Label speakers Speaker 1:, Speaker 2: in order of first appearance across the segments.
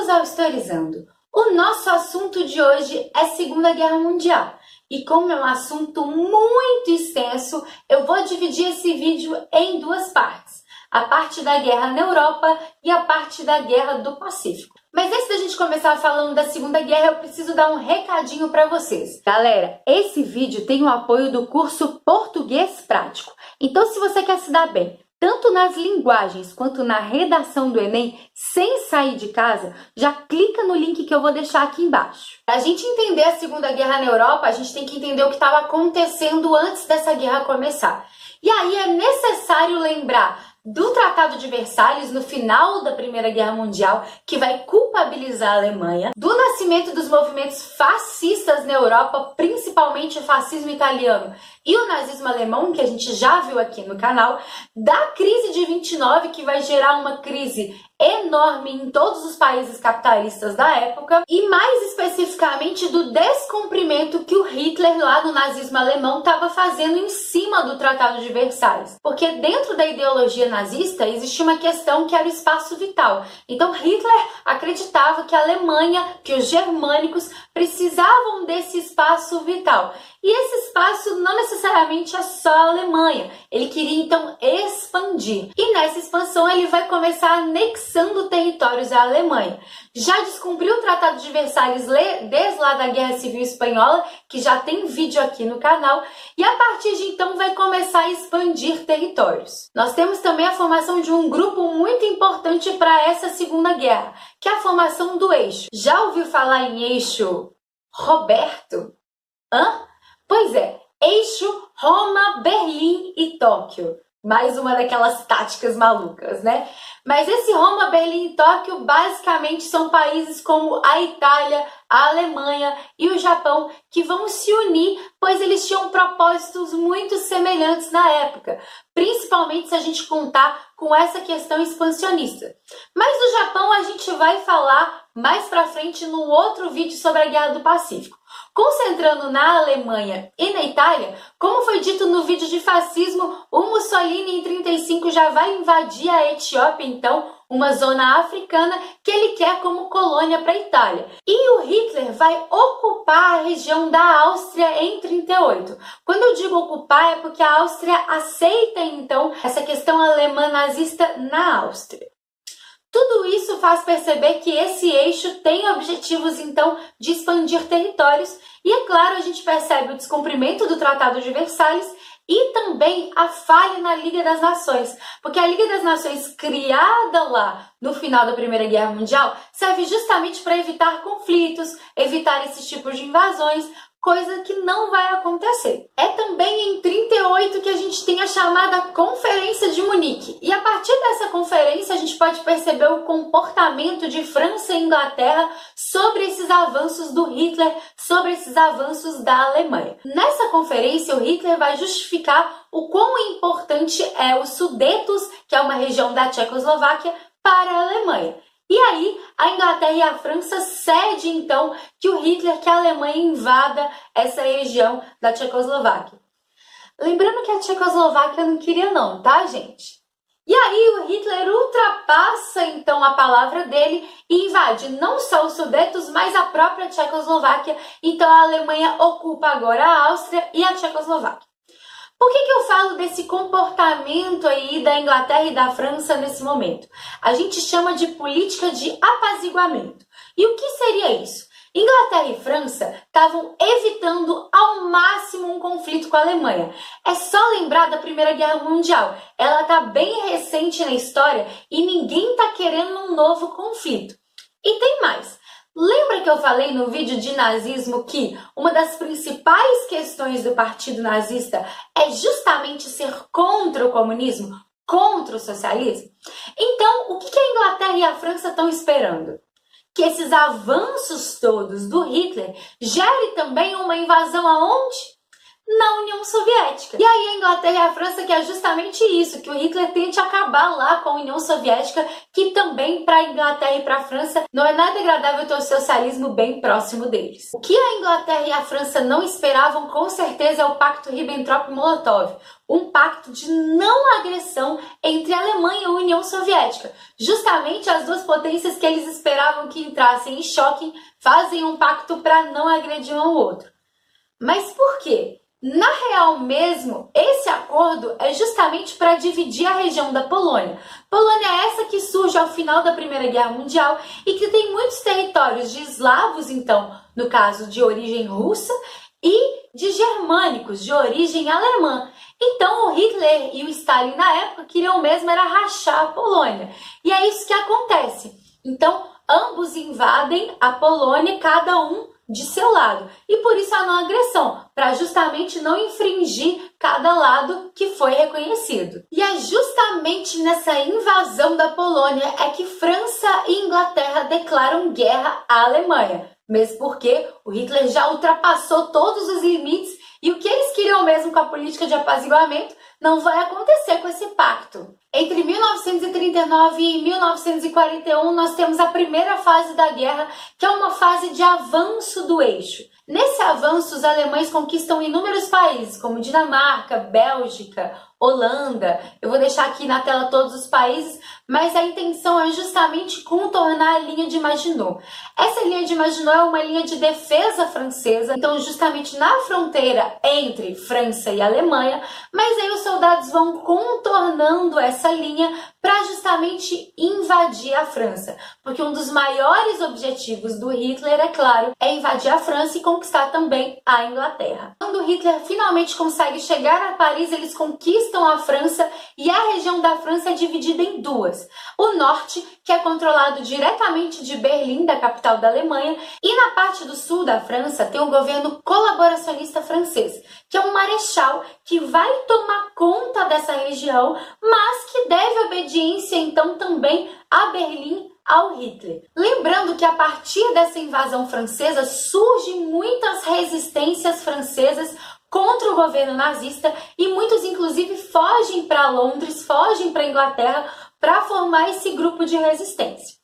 Speaker 1: Bem-vindos ao Historizando. O nosso assunto de hoje é Segunda Guerra Mundial. E como é um assunto muito extenso, eu vou dividir esse vídeo em duas partes. A parte da guerra na Europa e a parte da guerra do Pacífico. Mas antes da gente começar falando da Segunda Guerra, eu preciso dar um recadinho para vocês. Galera, esse vídeo tem o apoio do curso Português Prático. Então, se você quer se dar bem, tanto nas linguagens quanto na redação do Enem, sem sair de casa, já clica no link que eu vou deixar aqui embaixo. Para a gente entender a Segunda Guerra na Europa, a gente tem que entender o que estava acontecendo antes dessa guerra começar. E aí é necessário lembrar do Tratado de Versalhes, no final da Primeira Guerra Mundial, que vai culpabilizar a Alemanha, do nascimento dos movimentos fascistas na Europa, principalmente o fascismo italiano e o nazismo alemão, que a gente já viu aqui no canal, da crise de 29, que vai gerar uma crise enorme em todos os países capitalistas da época, e mais especificamente do descumprimento que o Hitler, lá no nazismo alemão, estava fazendo em cima do Tratado de Versalhes. Porque dentro da ideologia nazista existia uma questão que era o espaço vital. Então Hitler acreditava que a Alemanha, que os germânicos precisavam desse espaço vital. E esse espaço não necessariamente é só a Alemanha. Ele queria então expandir. E nessa expansão ele vai começar anexando territórios à Alemanha. Já descumpriu o Tratado de Versalhes desde lá da Guerra Civil Espanhola, que já tem vídeo aqui no canal. E a partir de então vai começar a expandir territórios. Nós temos também a formação de um grupo muito importante para essa Segunda Guerra, que é a formação do Eixo. Já ouviu falar em Eixo Roberto? Hã? Pois é, Eixo Roma, Berlim e Tóquio. Mais uma daquelas táticas malucas, né? Mas esse Roma, Berlim e Tóquio basicamente são países como a Itália, a Alemanha e o Japão que vão se unir, pois eles tinham propósitos muito semelhantes na época, principalmente se a gente contar com essa questão expansionista. Mas do Japão a gente vai falar mais pra frente num outro vídeo sobre a Guerra do Pacífico. Concentrando na Alemanha e na Itália, como foi dito no vídeo de fascismo, o Mussolini em 35 já vai invadir a Etiópia, então, uma zona africana que ele quer como colônia para a Itália. E o Hitler vai ocupar a região da Áustria em 38. Quando eu digo ocupar é porque a Áustria aceita, então, essa questão alemã nazista na Áustria. Tudo isso faz perceber que esse eixo tem objetivos, então, de expandir territórios e, é claro, a gente percebe o descumprimento do Tratado de Versalhes e também a falha na Liga das Nações, porque a Liga das Nações, criada lá no final da Primeira Guerra Mundial, serve justamente para evitar conflitos, evitar esses tipos de invasões, coisa que não vai acontecer. É também em 38 que a gente tem a chamada Conferência de Munique. E a partir dessa conferência a gente pode perceber o comportamento de França e Inglaterra sobre esses avanços do Hitler, sobre esses avanços da Alemanha. Nessa conferência o Hitler vai justificar o quão importante é os Sudetos, que é uma região da Tchecoslováquia, para a Alemanha. E aí, a Inglaterra e a França cedem, então, que o Hitler, que a Alemanha invada essa região da Tchecoslováquia. Lembrando que a Tchecoslováquia não queria não, tá, gente? E aí, o Hitler ultrapassa, então, a palavra dele e invade não só os Sudetos, mas a própria Tchecoslováquia. Então, a Alemanha ocupa agora a Áustria e a Tchecoslováquia. Por que eu falo desse comportamento aí da Inglaterra e da França nesse momento? A gente chama de política de apaziguamento. E o que seria isso? Inglaterra e França estavam evitando ao máximo um conflito com a Alemanha. É só lembrar da Primeira Guerra Mundial. Ela está bem recente na história e ninguém está querendo um novo conflito. E tem mais. Lembra que eu falei no vídeo de nazismo que uma das principais questões do partido nazista é justamente ser contra o comunismo, contra o socialismo? Então, o que a Inglaterra e a França estão esperando? Que esses avanços todos do Hitler gerem também uma invasão aonde? na União Soviética. E aí a Inglaterra e a França quer justamente isso, que o Hitler tente acabar lá com a União Soviética, que também para a Inglaterra e para a França não é nada agradável ter o socialismo bem próximo deles. O que a Inglaterra e a França não esperavam com certeza é o Pacto Ribbentrop-Molotov, um pacto de não agressão entre a Alemanha e a União Soviética. Justamente as duas potências que eles esperavam que entrassem em choque fazem um pacto para não agredir um ao outro. Mas por quê? Na real mesmo, esse acordo é justamente para dividir a região da Polônia. Polônia é essa que surge ao final da Primeira Guerra Mundial e que tem muitos territórios de eslavos, então, no caso de origem russa, e de germânicos, de origem alemã. Então o Hitler e o Stalin na época queriam mesmo era rachar a Polônia. E é isso que acontece. Então ambos invadem a Polônia, cada um de seu lado. E por isso a não agressão, para justamente não infringir cada lado que foi reconhecido. E é justamente nessa invasão da Polônia é que França e Inglaterra declaram guerra à Alemanha. Mesmo porque o Hitler já ultrapassou todos os limites e o que eles queriam mesmo com a política de apaziguamento não vai acontecer com esse pacto. Entre 1939 e 1941, nós temos a primeira fase da guerra, que é uma fase de avanço do eixo. Nesse avanço, os alemães conquistam inúmeros países, como Dinamarca, Bélgica, Holanda. Eu vou deixar aqui na tela todos os países, mas a intenção é justamente contornar a linha de Maginot. Essa linha de Maginot é uma linha de defesa francesa, então justamente na fronteira entre França e Alemanha, mas aí os soldados vão contornando essa linha para justamente invadir a França, porque um dos maiores objetivos do Hitler, é claro, é invadir a França e conquistar também a Inglaterra. Quando Hitler finalmente consegue chegar a Paris, eles conquistam a França e a região da França é dividida em duas. O norte, que é controlado diretamente de Berlim, da capital da Alemanha, e na parte do sul da França tem o governo colaboracionista francês, que é um marechal que vai tomar conta dessa região, mas que deve obediência então também a Berlim, ao Hitler. Lembrando que a partir dessa invasão francesa surgem muitas resistências francesas contra o governo nazista e muitos inclusive fogem para Londres, fogem para a Inglaterra para formar esse grupo de resistência.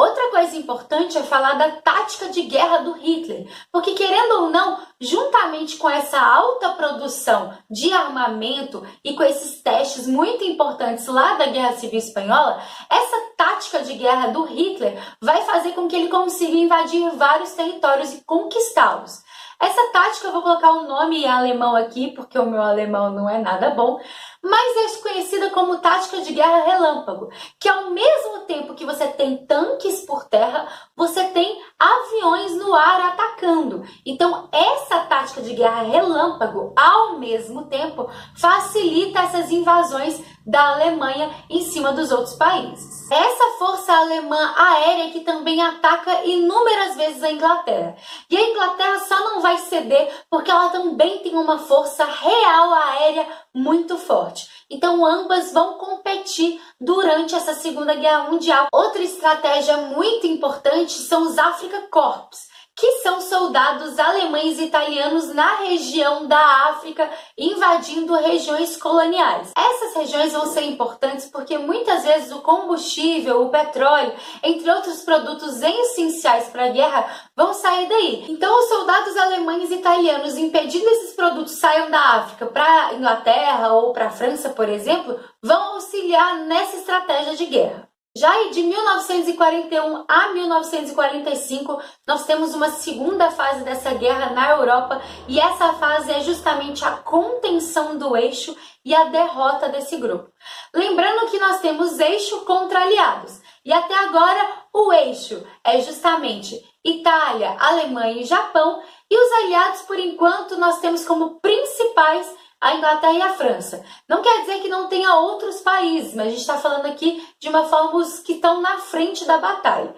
Speaker 1: Outra coisa importante é falar da tática de guerra do Hitler, porque querendo ou não, juntamente com essa alta produção de armamento e com esses testes muito importantes lá da Guerra Civil Espanhola, essa tática de guerra do Hitler vai fazer com que ele consiga invadir vários territórios e conquistá-los. Essa tática, eu vou colocar o nome em alemão aqui, porque o meu alemão não é nada bom, mas é conhecida como tática de guerra relâmpago, que ao mesmo tempo que você tem tanques por terra, você tem aviões no ar atacando. Então, essa tática de guerra relâmpago, ao mesmo tempo, facilita essas invasões da Alemanha em cima dos outros países. Essa força alemã aérea que também ataca inúmeras vezes a Inglaterra. E a Inglaterra só não vai ceder porque ela também tem uma força real aérea muito forte. Então ambas vão competir durante essa Segunda Guerra Mundial. Outra estratégia muito importante são os Afrika Korps, que são soldados alemães e italianos na região da África, invadindo regiões coloniais. Essas regiões vão ser importantes porque muitas vezes o combustível, o petróleo, entre outros produtos essenciais para a guerra, vão sair daí. Então os soldados alemães e italianos, impedindo esses produtos saiam da África para a Inglaterra ou para a França, por exemplo, vão auxiliar nessa estratégia de guerra. Já de 1941 a 1945, nós temos uma segunda fase dessa guerra na Europa e essa fase é justamente a contenção do eixo e a derrota desse grupo. Lembrando que nós temos eixo contra aliados e até agora o eixo é justamente Itália, Alemanha e Japão e os aliados, por enquanto, nós temos como principais a Inglaterra e a França. Não quer dizer que não tenha outros países, mas a gente está falando aqui de uma forma os que estão na frente da batalha.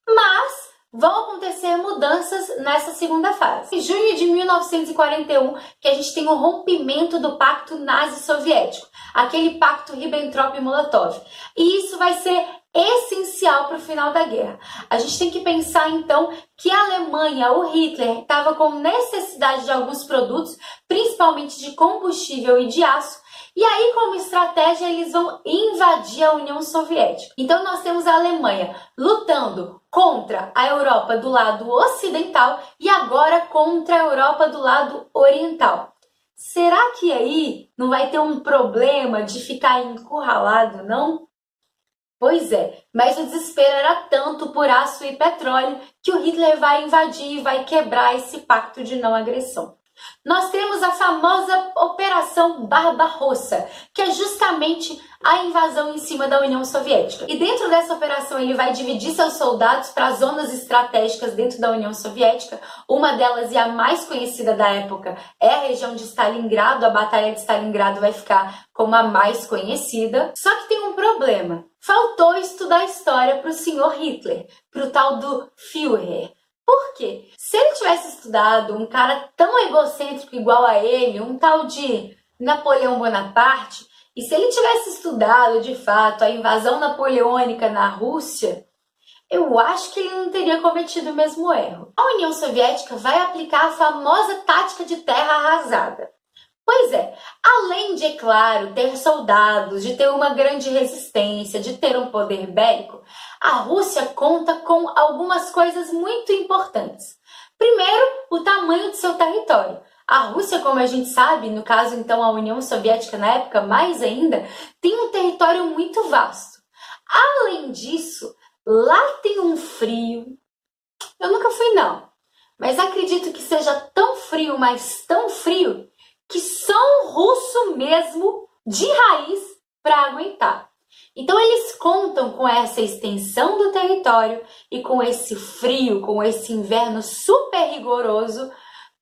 Speaker 1: Mas vão acontecer mudanças nessa segunda fase. Em junho de 1941, que a gente tem o rompimento do Pacto Nazi-Soviético, aquele Pacto Ribbentrop-Molotov. E isso vai ser essencial para o final da guerra. A gente tem que pensar então que a Alemanha, o Hitler, estava com necessidade de alguns produtos, principalmente de combustível e de aço, e aí como estratégia eles vão invadir a União Soviética. Então nós temos a Alemanha lutando contra a Europa do lado ocidental e agora contra a Europa do lado oriental. Será que aí não vai ter um problema de ficar encurralado, não? Pois é, mas o desespero era tanto por aço e petróleo que o Hitler vai invadir e vai quebrar esse pacto de não agressão. Nós temos a famosa Operação Barbarossa, que é justamente a invasão em cima da União Soviética. E dentro dessa operação ele vai dividir seus soldados para zonas estratégicas dentro da União Soviética. Uma delas e a mais conhecida da época é a região de Stalingrado. A Batalha de Stalingrado vai ficar como a mais conhecida. Só que tem um problema. Faltou estudar história para o senhor Hitler, para o tal do Führer. Por quê? Se ele tivesse estudado um cara tão egocêntrico igual a ele, um tal de Napoleão Bonaparte, e se ele tivesse estudado de fato a invasão napoleônica na Rússia, eu acho que ele não teria cometido o mesmo erro. A União Soviética vai aplicar a famosa tática de terra arrasada. Pois é, além de, é claro, ter soldados, de ter uma grande resistência, de ter um poder bélico, a Rússia conta com algumas coisas muito importantes. Primeiro, o tamanho de seu território. A Rússia, como a gente sabe, no caso então a União Soviética na época, mais ainda, tem um território muito vasto. Além disso, lá tem um frio. Eu nunca fui não, mas acredito que seja tão frio, mas tão frio, que só um russo mesmo, de raiz, para aguentar. Então eles contam com essa extensão do território e com esse frio, com esse inverno super rigoroso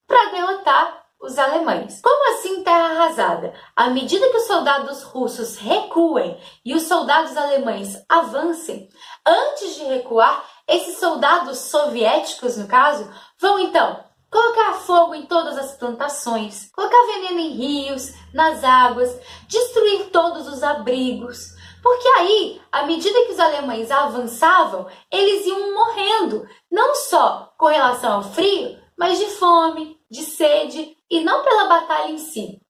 Speaker 1: para derrotar os alemães. Como assim terra arrasada? À medida que os soldados russos recuem e os soldados alemães avancem, antes de recuar, esses soldados soviéticos, no caso, vão então colocar fogo em todas as plantações, colocar veneno em rios, nas águas, destruir todos os abrigos. Porque aí, à medida que os alemães avançavam, eles iam morrendo, não só com relação ao frio, mas de fome, de sede e não pela batalha em si.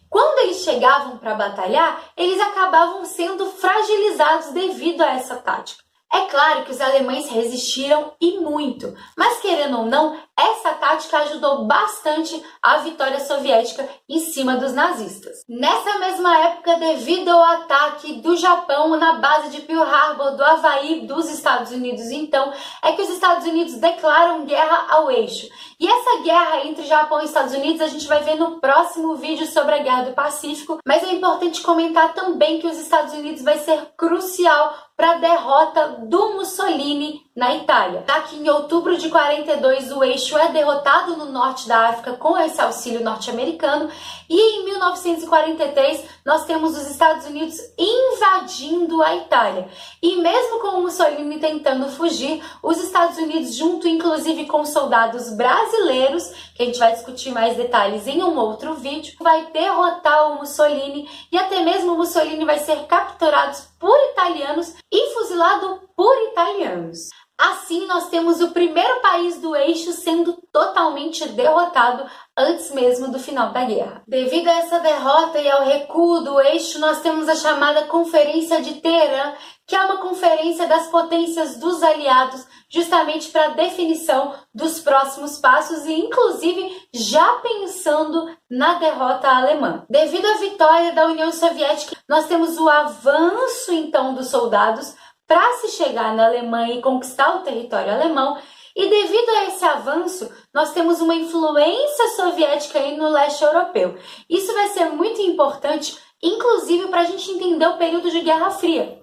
Speaker 1: Quando eles chegavam para batalhar, eles acabavam sendo fragilizados devido a essa tática. É claro que os alemães resistiram e muito, mas querendo ou não, essa tática ajudou bastante a vitória soviética em cima dos nazistas. Nessa mesma época, devido ao ataque do Japão na base de Pearl Harbor, do Havaí, dos Estados Unidos, então, é que os Estados Unidos declaram guerra ao eixo. E essa guerra entre Japão e Estados Unidos a gente vai ver no próximo vídeo sobre a Guerra do Pacífico, mas é importante comentar também que os Estados Unidos vai ser crucial para a derrota do Mussolini na Itália. Tá? Que em outubro de 42 o eixo é derrotado no norte da África com esse auxílio norte-americano e em 1943 nós temos os Estados Unidos invadindo a Itália. E mesmo com o Mussolini tentando fugir, os Estados Unidos, junto inclusive com soldados brasileiros, que a gente vai discutir mais detalhes em um outro vídeo, vai derrotar o Mussolini e até mesmo o Mussolini vai ser capturado por italianos e fuzilado por italianos. Assim, nós temos o primeiro país do eixo sendo totalmente derrotado antes mesmo do final da guerra. Devido a essa derrota e ao recuo do eixo, nós temos a chamada Conferência de Teherã, que é uma conferência das potências dos aliados, justamente para a definição dos próximos passos e, inclusive, já pensando na derrota alemã. Devido à vitória da União Soviética, nós temos o avanço, então, dos soldados para se chegar na Alemanha e conquistar o território alemão. E devido a esse avanço, nós temos uma influência soviética aí no leste europeu. Isso vai ser muito importante, inclusive, para a gente entender o período de Guerra Fria.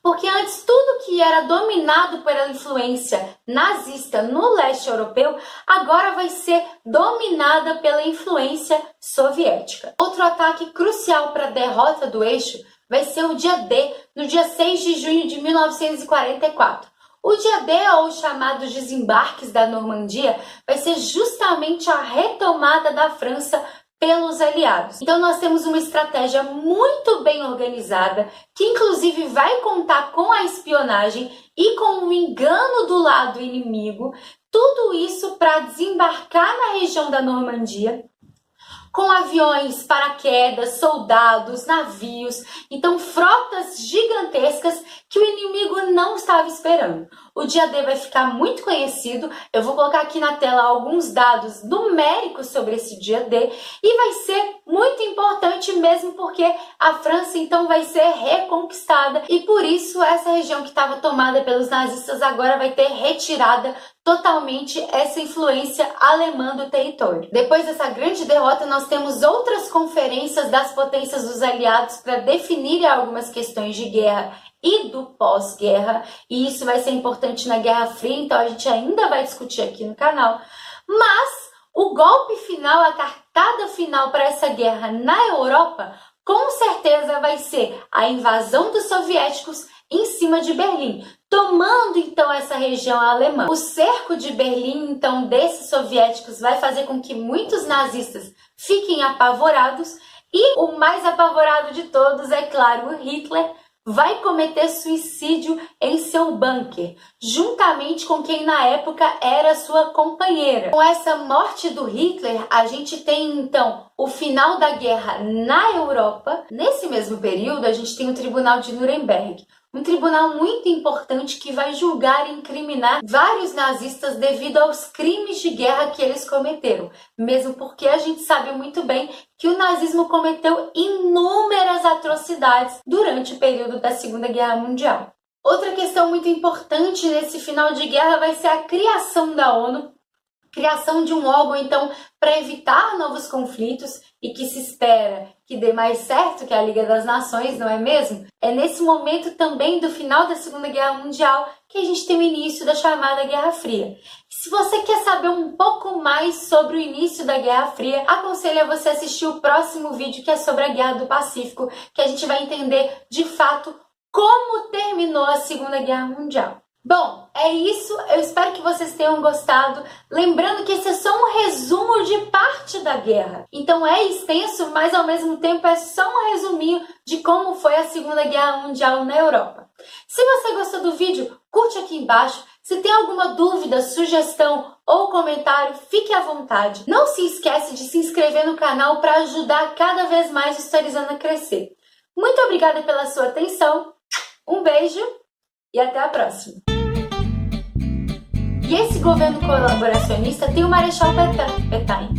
Speaker 1: Porque antes tudo que era dominado pela influência nazista no leste europeu, agora vai ser dominada pela influência soviética. Outro ataque crucial para a derrota do eixo vai ser o dia D, no dia 6 de junho de 1944. O dia D, ou os chamados desembarques da Normandia, vai ser justamente a retomada da França pelos aliados. Então nós temos uma estratégia muito bem organizada, que inclusive vai contar com a espionagem e com o engano do lado inimigo, tudo isso para desembarcar na região da Normandia, com aviões, paraquedas, soldados, navios, então frotas gigantescas que o inimigo não estava esperando. O dia D vai ficar muito conhecido, eu vou colocar aqui na tela alguns dados numéricos sobre esse dia D e vai ser muito importante mesmo porque a França então vai ser reconquistada e por isso essa região que estava tomada pelos nazistas agora vai ter retirada totalmente essa influência alemã do território. Depois dessa grande derrota, nós temos outras conferências das potências dos aliados para definir algumas questões de guerra e do pós-guerra, e isso vai ser importante na Guerra Fria, então a gente ainda vai discutir aqui no canal. Mas o golpe final, a cartada final para essa guerra na Europa, com certeza vai ser a invasão dos soviéticos em cima de Berlim, tomando então essa região alemã. O cerco de Berlim, então, desses soviéticos vai fazer com que muitos nazistas fiquem apavorados e o mais apavorado de todos, é claro, o Hitler, vai cometer suicídio em seu bunker, juntamente com quem na época era sua companheira. Com essa morte do Hitler, a gente tem então o final da guerra na Europa. Nesse mesmo período, a gente tem o Tribunal de Nuremberg, um tribunal muito importante que vai julgar e incriminar vários nazistas devido aos crimes de guerra que eles cometeram. Mesmo porque a gente sabe muito bem que o nazismo cometeu inúmeras atrocidades durante o período da Segunda Guerra Mundial. Outra questão muito importante nesse final de guerra vai ser a criação da ONU, criação de um órgão, então, para evitar novos conflitos e que se espera que dê mais certo que a Liga das Nações, não é mesmo? É nesse momento também do final da Segunda Guerra Mundial que a gente tem o início da chamada Guerra Fria. Se você quer saber um pouco mais sobre o início da Guerra Fria, aconselho a você assistir o próximo vídeo que é sobre a Guerra do Pacífico, que a gente vai entender de fato como terminou a Segunda Guerra Mundial. Bom, é isso. Eu espero que vocês tenham gostado. Lembrando que esse é só um resumo de parte da guerra. Então é extenso, mas ao mesmo tempo é só um resuminho de como foi a Segunda Guerra Mundial na Europa. Se você gostou do vídeo, curte aqui embaixo. Se tem alguma dúvida, sugestão ou comentário, fique à vontade. Não se esquece de se inscrever no canal para ajudar cada vez mais o Historizando a crescer. Muito obrigada pela sua atenção. Um beijo e até a próxima. E esse governo colaboracionista tem o Marechal Pétain.